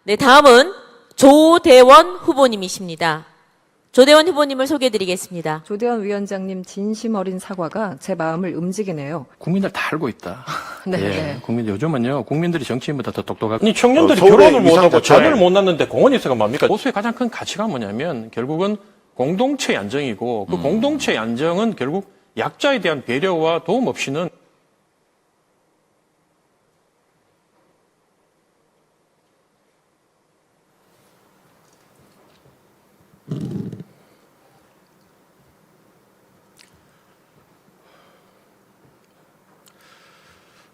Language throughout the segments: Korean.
네, 다음은 조대원 후보님이십니다. 조대원 후보님을 소개해드리겠습니다. 조대원 위원장님 진심 어린 사과가 제 마음을 움직이네요. 국민들 다 알고 있다. 네. 예, 요즘은요, 국민들이 정치인보다 더 똑똑하고. 아니, 청년들이 서울의 결혼을 못하고 위상자처럼. 자녀를 못 낳는데 공원이 있어가 뭡니까? 보수의 가장 큰 가치가 뭐냐면 결국은 공동체의 안정이고 그 공동체의 안정은 결국 약자에 대한 배려와 도움 없이는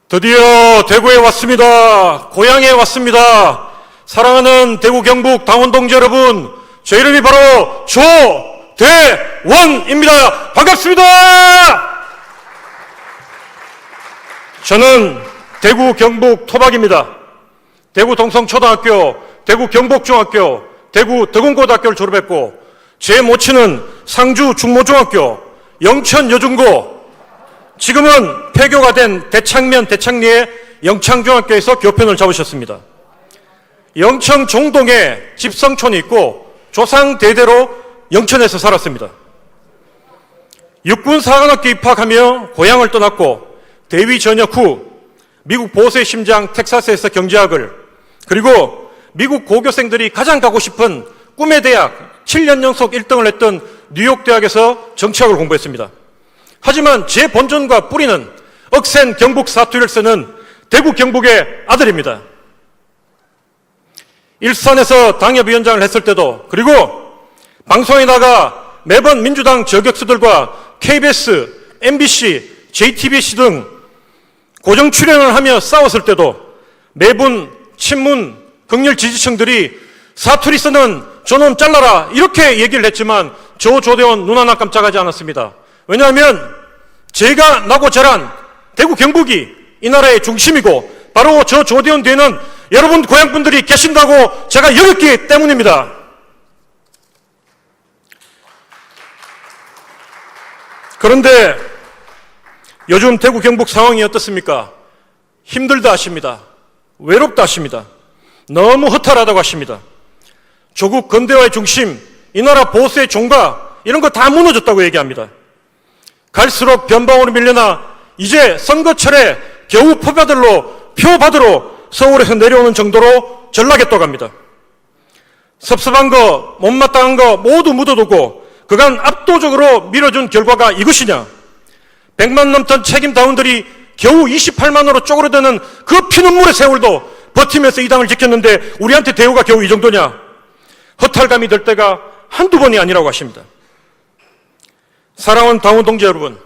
드디어 대구에 왔습니다. 고향에 왔습니다. 사랑하는 대구 경북 당원 동지 여러분, 제 이름이 바로 조대원입니다. 반갑습니다. 저는 대구 경북 토박입니다. 대구 동성초등학교, 대구 경복중학교, 대구 덕원고등학교를 졸업했고 제 모친은 상주 중모중학교, 영천 여중고, 지금은 폐교가 된 대창면 대창리의 영창중학교에서 교편을 잡으셨습니다. 영청 종동에 집성촌이 있고 조상 대대로 영천에서 살았습니다. 육군사관학교 입학하며 고향을 떠났고 대위 전역 후 미국 보수의 심장 텍사스에서 경제학을, 그리고 미국 고교생들이 가장 가고 싶은 꿈의 대학 7년 연속 1등을 했던 뉴욕 대학에서 정치학을 공부했습니다. 하지만 제 본전과 뿌리는 억센 경북 사투리를 쓰는 대구 경북의 아들입니다. 일산에서 당협위원장을 했을 때도, 그리고 방송에 나가 매번 민주당 저격수들과 KBS, MBC, JTBC 등 고정 출연을 하며 싸웠을 때도 매분 친문 극렬 지지층들이 사투리 쓰는 저놈 잘라라 이렇게 얘기를 했지만 조대원 눈 하나 깜짝하지 않았습니다. 왜냐하면 제가 나고 자란 대구 경북이 이 나라의 중심이고 바로 저 조대원 뒤에는 여러분 고향분들이 계신다고 제가 여겼기 때문입니다. 그런데 요즘 대구 경북 상황이 어떻습니까? 힘들다 하십니다. 외롭다 하십니다. 너무 허탈하다고 하십니다. 조국 근대화의 중심, 이 나라 보수의 종가 이런 거 다 무너졌다고 얘기합니다. 갈수록 변방으로 밀려나 이제 선거철에 겨우 표 받으러 서울에서 내려오는 정도로 전락했다고 합니다. 섭섭한 거, 못마땅한 거 모두 묻어두고 그간 압도적으로 밀어준 결과가 이것이냐? 100만 넘던 책임다운들이 겨우 28만으로 쪼그라드는 그 피눈물의 세월도 버티면서 이 당을 지켰는데 우리한테 대우가 겨우 이 정도냐? 허탈감이 들 때가 한두 번이 아니라고 하십니다. 사랑하는 당원 동지 여러분,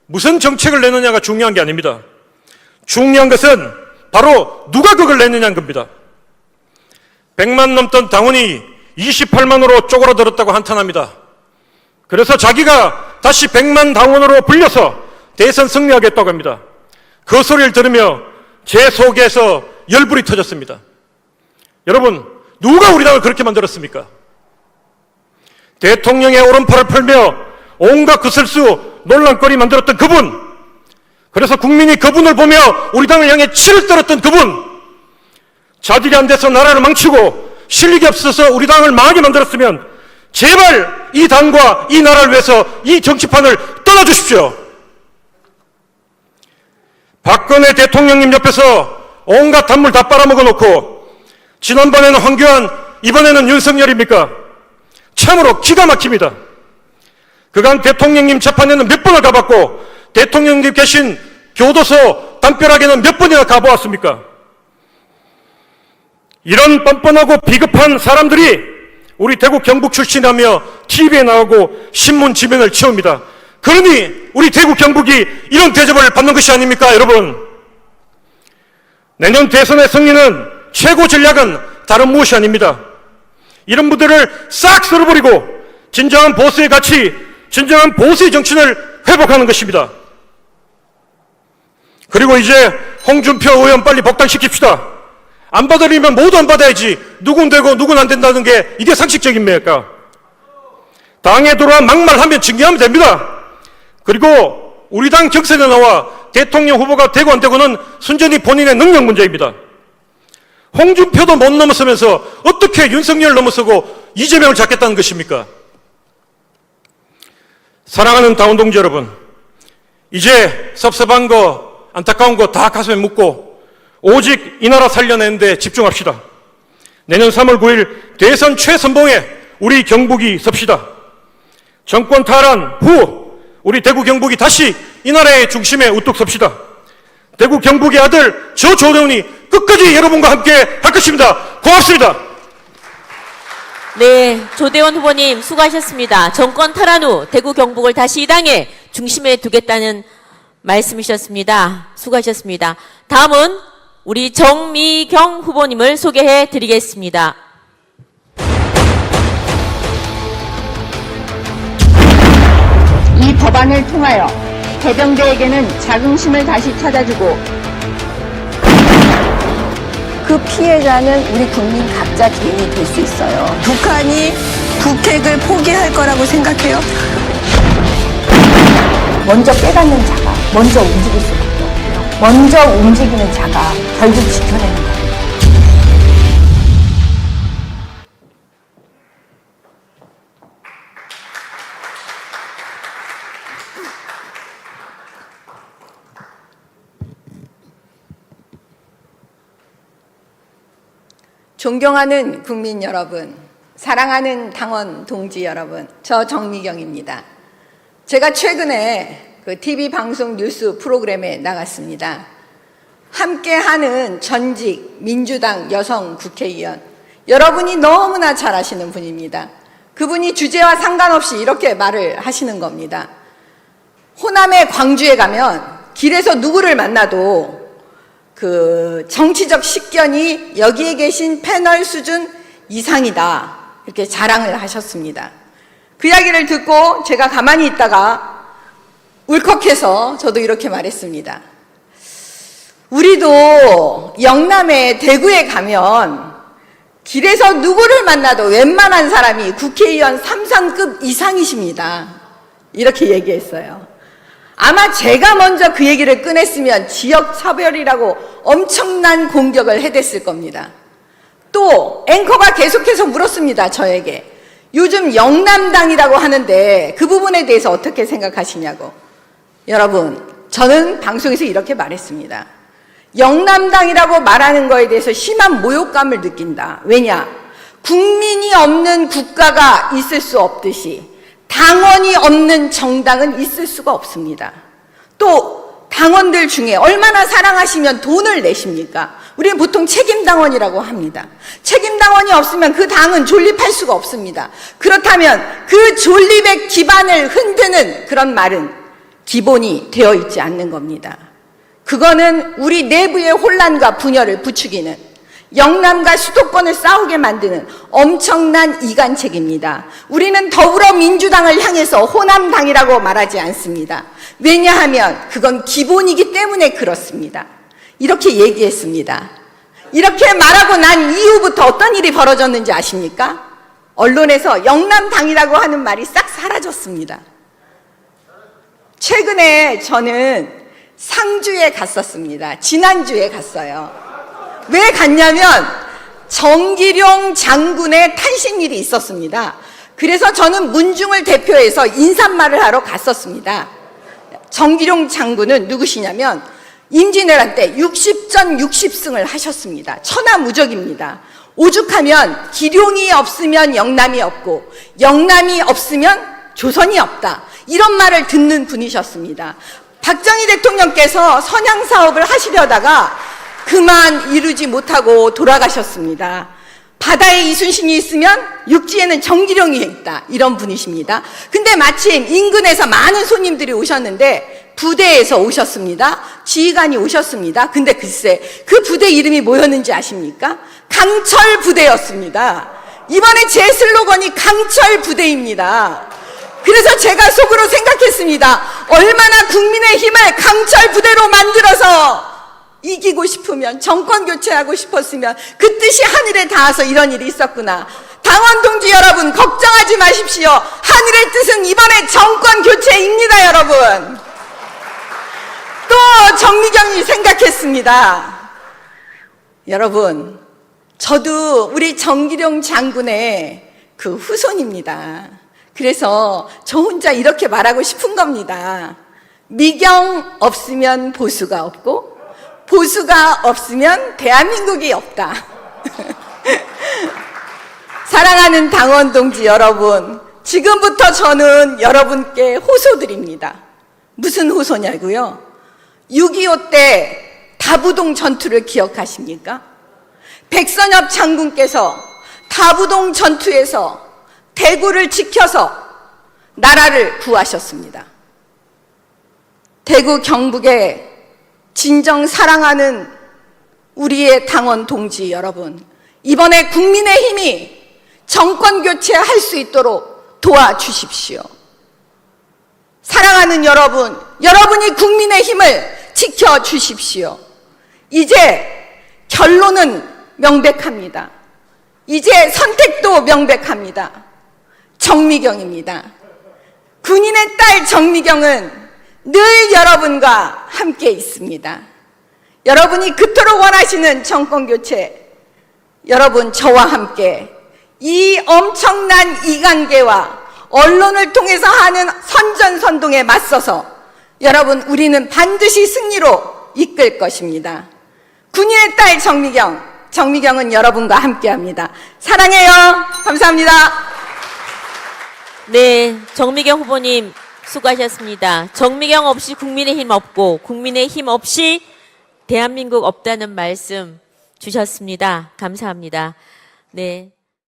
무슨 정책을 내느냐가 중요한 게 아닙니다. 중요한 것은 바로 누가 그걸 내느냐는 겁니다. 100만 넘던 당원이 28만으로 쪼그라들었다고 한탄합니다. 그래서 자기가 다시 100만 당원으로 불려서 대선 승리하겠다고 합니다. 그 소리를 들으며 제 속에서 열불이 터졌습니다. 여러분, 누가 우리 당을 그렇게 만들었습니까? 대통령의 오른팔을 펼며 온갖 구설수 논란거리 만들었던 그분, 그래서 국민이 그분을 보며 우리 당을 향해 치를 떨었던 그분, 자질이 안 돼서 나라를 망치고 실력이 없어서 우리 당을 망하게 만들었으면 제발 이 당과 이 나라를 위해서 이 정치판을 떠나주십시오. 박근혜 대통령님 옆에서 온갖 단물 다 빨아먹어 놓고 지난번에는 황교안, 이번에는 윤석열입니까? 참으로 기가 막힙니다. 그간 대통령님 재판에는 몇 번을 가봤고 대통령님 계신 교도소 담벼락에는 몇 번이나 가보았습니까? 이런 뻔뻔하고 비겁한 사람들이 우리 대구 경북 출신이라며 TV에 나오고 신문 지면을 채웁니다. 그러니 우리 대구 경북이 이런 대접을 받는 것이 아닙니까, 여러분? 내년 대선의 승리는 최고 전략은 다른 무엇이 아닙니다. 이런 분들을 싹 쓸어버리고 진정한 보수의 가치, 진정한 보수의 정신을 회복하는 것입니다. 그리고 이제 홍준표 의원 빨리 복당시킵시다. 안 받으려면 모두 안 받아야지. 누군 되고 누군 안 된다는 게 이게 상식적입니까? 당에 들어와 막말하면 징계하면 됩니다. 그리고 우리 당 경선에 나와 대통령 후보가 되고 안 되고는 순전히 본인의 능력 문제입니다. 홍준표도 못 넘어서면서 어떻게 윤석열을 넘어서고 이재명을 잡겠다는 것입니까? 사랑하는 당원 동지 여러분, 이제 섭섭한 거, 안타까운 거 다 가슴에 묻고 오직 이 나라 살려내는 데 집중합시다. 내년 3월 9일 대선 최선봉에 우리 경북이 섭시다. 정권 탈환 후 우리 대구 경북이 다시 이 나라의 중심에 우뚝 섭시다. 대구 경북의 아들 저 조대원이 끝까지 여러분과 함께 할 것입니다. 고맙습니다. 네, 조대원 후보님 수고하셨습니다. 정권 탈환 후 대구 경북을 다시 이 당의 중심에 두겠다는 말씀이셨습니다. 수고하셨습니다. 다음은 우리 정미경 후보님을 소개해 드리겠습니다. 이 법안을 통하여 해병대에게는 자긍심을 다시 찾아주고 그 피해자는 우리 국민 각자 개인이 될 수 있어요. 북한이 북핵을 포기할 거라고 생각해요? 먼저 깨닫는 자가 먼저 움직일 수밖에 없고요. 먼저 움직이는 자가 결국 지켜내는 거예요. 존경하는 국민 여러분, 사랑하는 당원 동지 여러분, 저 정미경입니다. 제가 최근에 그 TV 방송 뉴스 프로그램에 나갔습니다. 함께하는 전직 민주당 여성 국회의원, 여러분이 너무나 잘 아시는 분입니다. 그분이 주제와 상관없이 이렇게 말을 하시는 겁니다. 호남의 광주에 가면 길에서 누구를 만나도 그 정치적 식견이 여기에 계신 패널 수준 이상이다, 이렇게 자랑을 하셨습니다. 그 이야기를 듣고 제가 가만히 있다가 울컥해서 저도 이렇게 말했습니다. 우리도 영남의 대구에 가면 길에서 누구를 만나도 웬만한 사람이 국회의원 3선급 이상이십니다. 이렇게 얘기했어요. 아마 제가 먼저 그 얘기를 꺼냈으면 지역차별이라고 엄청난 공격을 해댔을 겁니다. 또 앵커가 계속해서 물었습니다. 저에게. 요즘 영남당이라고 하는데 그 부분에 대해서 어떻게 생각하시냐고. 여러분, 저는 방송에서 이렇게 말했습니다. 영남당이라고 말하는 거에 대해서 심한 모욕감을 느낀다. 왜냐? 국민이 없는 국가가 있을 수 없듯이 당원이 없는 정당은 있을 수가 없습니다. 또 당원들 중에 얼마나 사랑하시면 돈을 내십니까? 우리는 보통 책임당원이라고 합니다. 책임당원이 없으면 그 당은 존립할 수가 없습니다. 그렇다면 그 존립의 기반을 흔드는 그런 말은 기본이 되어 있지 않는 겁니다. 그거는 우리 내부의 혼란과 분열을 부추기는, 영남과 수도권을 싸우게 만드는 엄청난 이간책입니다. 우리는 더불어민주당을 향해서 호남당이라고 말하지 않습니다. 왜냐하면 그건 기본이기 때문에 그렇습니다. 이렇게 얘기했습니다. 이렇게 말하고 난 이후부터 어떤 일이 벌어졌는지 아십니까? 언론에서 영남당이라고 하는 말이 싹 사라졌습니다. 최근에 저는 상주에 갔었습니다. 지난주에 갔어요. 왜 갔냐면 정기룡 장군의 탄신일이 있었습니다. 그래서 저는 문중을 대표해서 인사말을 하러 갔었습니다. 정기룡 장군은 누구시냐면 임진왜란 때 60전 60승을 하셨습니다. 천하무적입니다. 오죽하면 기룡이 없으면 영남이 없고 영남이 없으면 조선이 없다, 이런 말을 듣는 분이셨습니다. 박정희 대통령께서 선양사업을 하시려다가 그만 이루지 못하고 돌아가셨습니다. 바다에 이순신이 있으면 육지에는 정기룡이 있다, 이런 분이십니다. 근데 마침 인근에서 많은 손님들이 오셨는데 부대에서 오셨습니다. 지휘관이 오셨습니다. 근데 글쎄 그 부대 이름이 뭐였는지 아십니까? 강철 부대였습니다. 이번에 제 슬로건이 강철 부대입니다. 그래서 제가 속으로 생각했습니다. 얼마나 국민의힘을 강철 부대로 만들어서 이기고 싶으면, 정권 교체하고 싶었으면 그 뜻이 하늘에 닿아서 이런 일이 있었구나. 당원 동지 여러분, 걱정하지 마십시오. 하늘의 뜻은 이번에 정권 교체입니다, 여러분. 또 정미경이 생각했습니다. 여러분, 저도 우리 정기룡 장군의 그 후손입니다. 그래서 저 혼자 이렇게 말하고 싶은 겁니다. 미경 없으면 보수가 없고 보수가 없으면 대한민국이 없다. 사랑하는 당원 동지 여러분, 지금부터 저는 여러분께 호소드립니다. 무슨 호소냐고요? 6.25 때 다부동 전투를 기억하십니까? 백선엽 장군께서 다부동 전투에서 대구를 지켜서 나라를 구하셨습니다. 대구 경북의 진정 사랑하는 우리의 당원 동지 여러분, 이번에 국민의힘이 정권 교체할 수 있도록 도와주십시오. 사랑하는 여러분, 여러분이 국민의힘을 지켜주십시오. 이제 결론은 명백합니다. 이제 선택도 명백합니다. 정미경입니다. 군인의 딸 정미경은 늘 여러분과 함께 있습니다. 여러분이 그토록 원하시는 정권교체, 여러분 저와 함께 이 엄청난 이관계와 언론을 통해서 하는 선전선동에 맞서서 여러분 우리는 반드시 승리로 이끌 것입니다. 군인의 딸 정미경은 여러분과 함께합니다. 사랑해요. 감사합니다. 네, 정미경 후보님 수고하셨습니다. 정미경 없이 국민의힘 없고 국민의힘 없이 대한민국 없다는 말씀 주셨습니다. 감사합니다. 네.